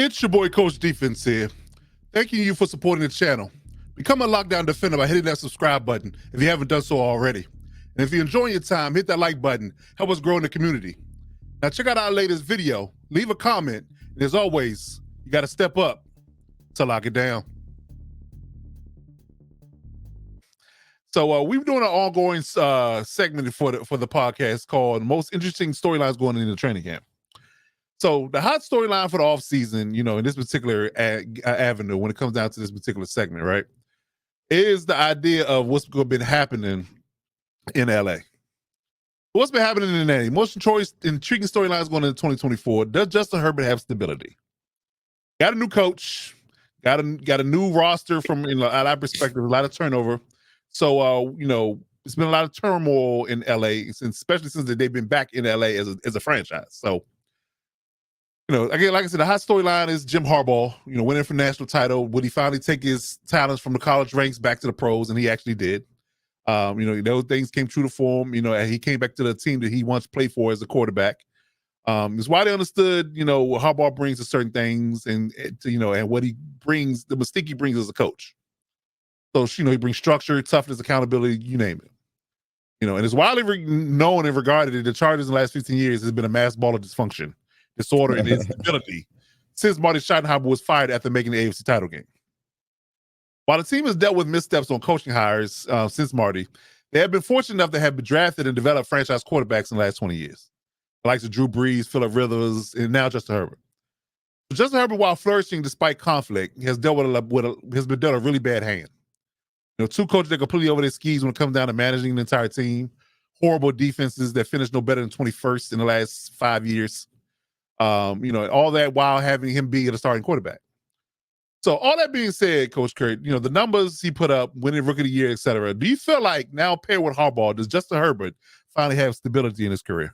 It's your boy Coach Defense here. Thanking you for supporting the channel. Become a lockdown defender by hitting that subscribe button if you haven't done so already. And if you're enjoying your time, hit that like button. Help us grow in the community. Now check out our latest video. Leave a comment. And as always, you got to step up to lock it down. So we're doing an ongoing segment for the podcast called Most Interesting Storylines Going into Training Camp. So the hot storyline for the offseason, in this particular avenue, when it comes down to this particular segment, right, is the idea of what's been happening in LA. What's been happening in LA? Most intriguing storylines going into 2024. Does Justin Herbert have stability? Got a new coach, got a new roster from a lot of perspective, a lot of turnover. So it's been a lot of turmoil in LA, especially since they've been back in LA as a franchise. So again, like I said, the hot storyline is Jim Harbaugh, winning for national title. Would he finally take his talents from the college ranks back to the pros? And he actually did. Those things came true to form. And he came back to the team that he once played for as a quarterback. It's widely understood, what Harbaugh brings to certain things and what he brings, the mystique he brings as a coach. So, he brings structure, toughness, accountability, you name it. And it's widely known and regarded that the Chargers in the last 15 years has been a mass ball of dysfunction, disorder, and instability since Marty Schottenheimer was fired after making the AFC title game. While the team has dealt with missteps on coaching hires since Marty, they have been fortunate enough to have been drafted and developed franchise quarterbacks in the last 20 years. The likes of Drew Brees, Phillip Rivers, and now Justin Herbert. So Justin Herbert, while flourishing despite conflict, has been dealt a really bad hand. Two coaches that completely over their skis when it comes down to managing the entire team. Horrible defenses that finished no better than 21st in the last 5 years. All that while having him be the starting quarterback. So all that being said, Coach Kurt, the numbers he put up, winning Rookie of the Year, et cetera, do you feel like now paired with Harbaugh, does Justin Herbert finally have stability in his career?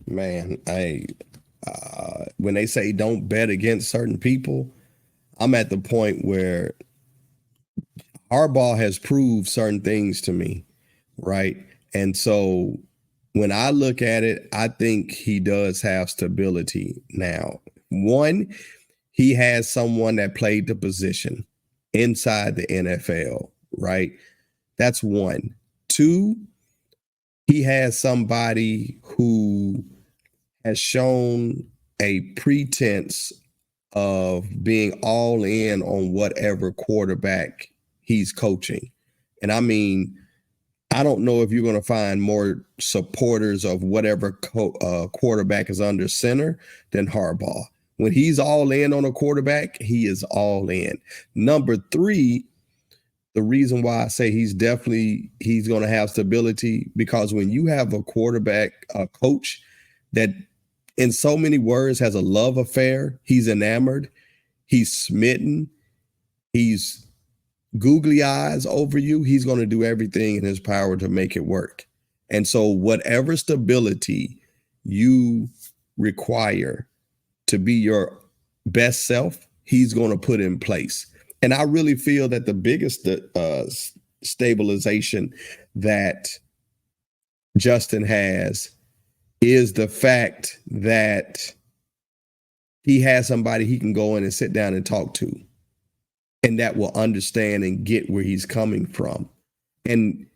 Man, when they say don't bet against certain people, I'm at the point where Harbaugh has proved certain things to me, right? And so when I look at it, I think he does have stability now. One, he has someone that played the position inside the NFL, right? That's one. Two, he has somebody who has shown a pretense of being all in on whatever quarterback he's coaching. And I mean, I don't know if you're going to find more supporters of whatever quarterback is under center than Harbaugh. When he's all in on a quarterback, he is all in. Number three, the reason why I say he's going to have stability, because when you have a quarterback, a coach that in so many words has a love affair, he's enamored, he's smitten, he's googly eyes over you, he's going to do everything in his power to make it work. And so whatever stability you require to be your best self, he's going to put in place. And I really feel that the biggest stabilization that Justin has is the fact that he has somebody he can go in and sit down and talk to, and that will understand and get where he's coming from and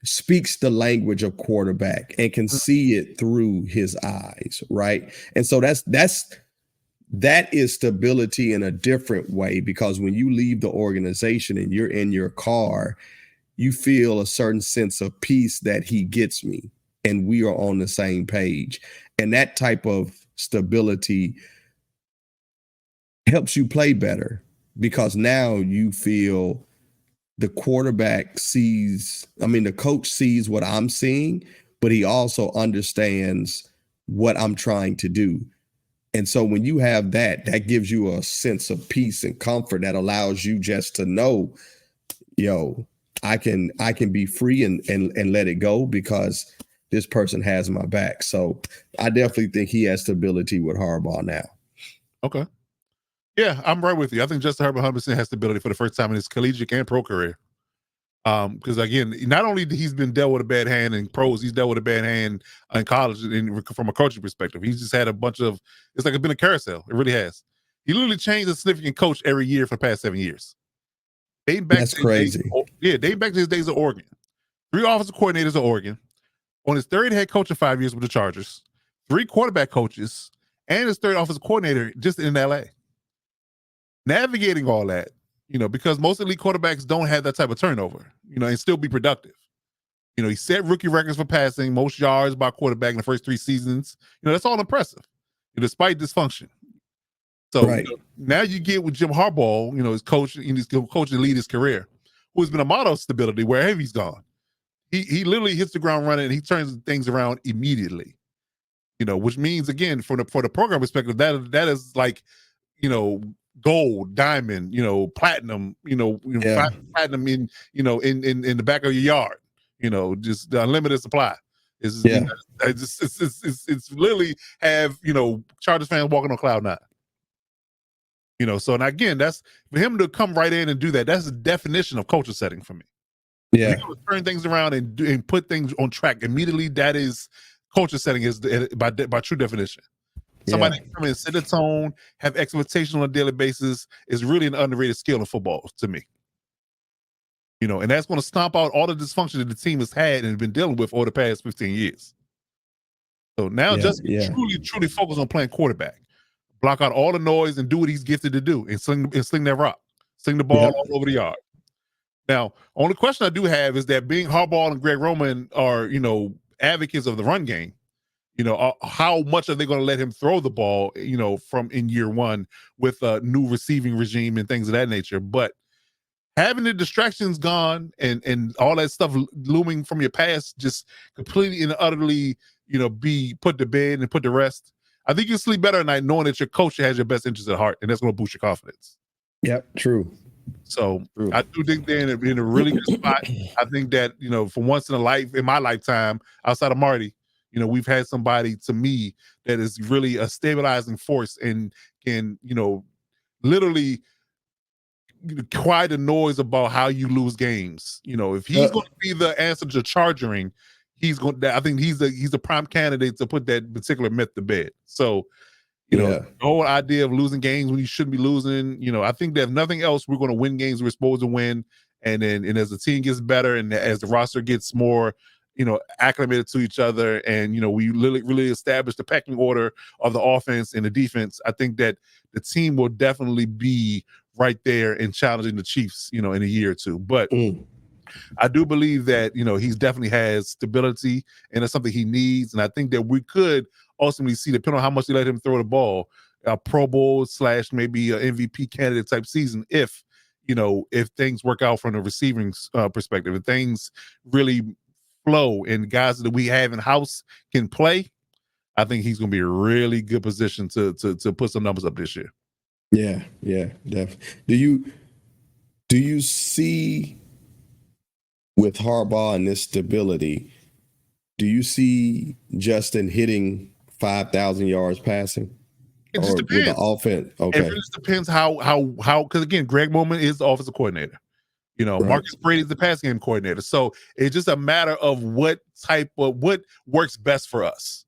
speaks the language of quarterback and can see it through his eyes, right? And so that is stability in a different way, because when you leave the organization and you're in your car, you feel a certain sense of peace that he gets me and we are on the same page. And that type of stability helps you play better, because now you feel the coach sees what I'm seeing, but he also understands what I'm trying to do. And so when you have that gives you a sense of peace and comfort that allows you just to know, I can be free and let it go because this person has my back. So I definitely think he has stability with Harbaugh now. Okay. Yeah, I'm right with you. I think Justin Herbert 100% has stability for the first time in his collegiate and pro career. Because again, not only he's been dealt with a bad hand in pros, he's dealt with a bad hand in college from a coaching perspective. He's just had a bunch of, it's like it's been a carousel. It really has. He literally changed a significant coach every year for the past 7 years. Dating back That's to his days, crazy. dating back to his days at Oregon. 3 offensive coordinators at Oregon. On his third head coach in 5 years with the Chargers. 3 quarterback coaches, and his third offensive coordinator just in LA. Navigating all that, because most elite quarterbacks don't have that type of turnover, and still be productive. He set rookie records for passing, most yards by quarterback in the first 3 seasons. That's all impressive, despite dysfunction. So Right. now you get with Jim Harbaugh, his coach, and he's coach to lead his career, who has been a model of stability wherever he's gone. He literally hits the ground running and he turns things around immediately. Which means again, for the program perspective, that is like, gold, diamond, platinum, Yeah. platinum in the back of your yard. Just the unlimited supply. It's Yeah. it's literally have Chargers fans walking on cloud 9. So and again, that's for him to come right in and do that. That's the definition of culture setting for me. Yeah. If you turn things around and put things on track immediately, that is culture setting is by true definition. Somebody come in, set a tone, have expectations on a daily basis is really an underrated skill in football to me. And that's going to stomp out all the dysfunction that the team has had and been dealing with over the past 15 years. So now just truly focus on playing quarterback. Block out all the noise and do what he's gifted to do and sling that rock. Sling the ball all over the yard. Now, only question I do have is that being Harbaugh and Greg Roman are, advocates of the run game, how much are they going to let him throw the ball, from in year one with a new receiving regime and things of that nature. But having the distractions gone and all that stuff looming from your past just completely and utterly, be put to bed and put to rest. I think you sleep better at night knowing that your coach has your best interest at heart, and that's going to boost your confidence. Yep, true. So I do think they're in a really good spot. I think that, for once in my lifetime, outside of Marty, we've had somebody to me that is really a stabilizing force and can, literally quiet the noise about how you lose games. If he's going to be the answer to charging, I think he's a prime candidate to put that particular myth to bed. So, the whole idea of losing games when you shouldn't be losing, I think that if nothing else, we're going to win games we're supposed to win. And as the team gets better and as the roster gets more, acclimated to each other and, we really establish the pecking order of the offense and the defense, I think that the team will definitely be right there and challenging the Chiefs, in a year or two. But I do believe that, he's definitely has stability and it's something he needs. And I think that we could ultimately see, depending on how much they let him throw the ball, a Pro Bowl / maybe an MVP candidate type season if things work out from the receiving perspective, if things really flow and guys that we have in house can play, I think he's going to be a really good position to put some numbers up this year. Yeah, definitely. Do you see with Harbaugh and this stability, do you see Justin hitting 5,000 yards passing? It just depends. With the offense? Okay. It just depends how because again, Greg Roman is the offensive coordinator. Marcus Brady is the pass game coordinator. So it's just a matter of what works best for us.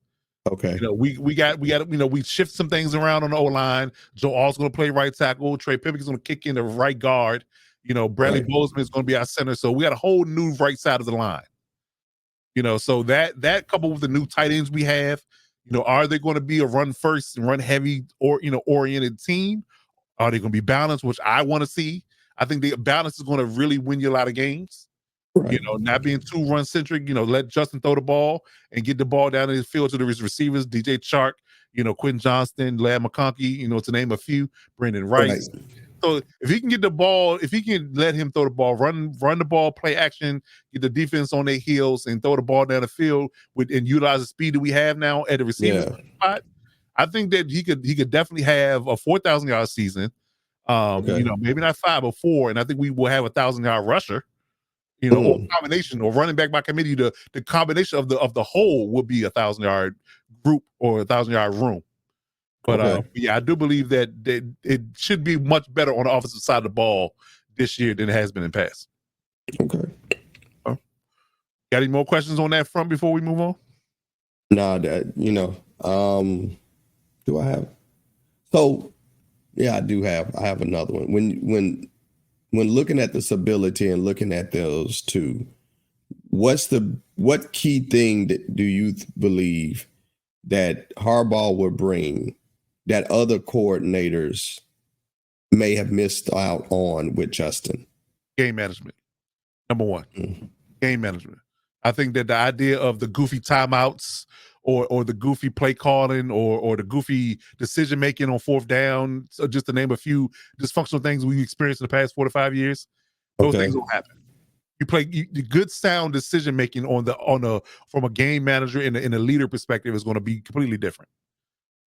Okay. We shift some things around on the O-line. Joe Alt's going to play right tackle. Trey Pipken's going to kick in the right guard. Bradley Bozeman is going to be our center. So we got a whole new right side of the line. So that coupled with the new tight ends we have, are they going to be a run first and run heavy or oriented team? Are they going to be balanced, which I want to see? I think the balance is going to really win you a lot of games. Right. Not being too run centric, let Justin throw the ball and get the ball down in his field to the receivers, DJ Chark, Quentin Johnston, Ladd McConkey, to name a few, Brandon Rice. Right. So if he can get the ball, if he can let him throw the ball, run the ball, play action, get the defense on their heels and throw the ball down the field and utilize the speed that we have now at the receiver spot, I think that he could definitely have a 4,000 yard season. Maybe not 5 or 4, and I think we will have a 1,000-yard rusher. Or combination or running back by committee. The combination of the whole would be a 1,000-yard group or a 1,000-yard room. But I do believe that it should be much better on the offensive side of the ball this year than it has been in the past. Okay. Got any more questions on that front before we move on? No, do I have? So, Yeah, I have another one. When looking at the stability and looking at those two, what key thing do you believe that Harbaugh would bring that other coordinators may have missed out on with Justin? Game management, number one. Mm. Game management. I think that the idea of the goofy timeouts or the goofy play calling or the goofy decision making on fourth down, so just to name a few dysfunctional things we've experienced in the past 4 to 5 years, those things Okay. don't happen. The good sound decision making from a game manager in a leader perspective is going to be completely different.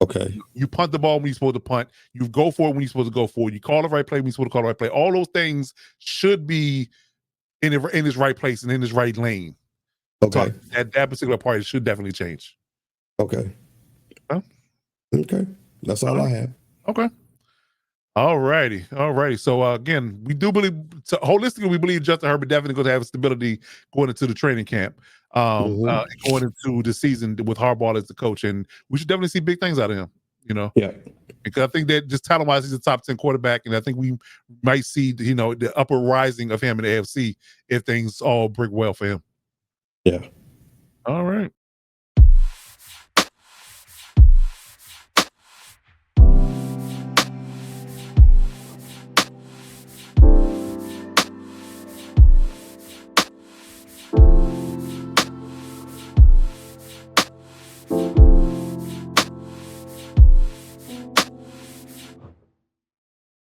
Okay. You punt the ball when you're supposed to punt. You go for it when you're supposed to go for it. You call the right play when you're supposed to call the right play. All those things should be in his right place and in his right lane. Okay. So that particular part should definitely change. Okay. Huh? Okay. That's all I have. Okay. All righty. So again, we do believe, so holistically, we believe Justin Herbert definitely going to have stability going into the training camp, Mhm. going into the season with Harbaugh as the coach, and we should definitely see big things out of him. Yeah. Because I think that just talent wise, he's a top 10 quarterback, and I think we might see the upper rising of him in the AFC if things all break well for him. Yeah. All right.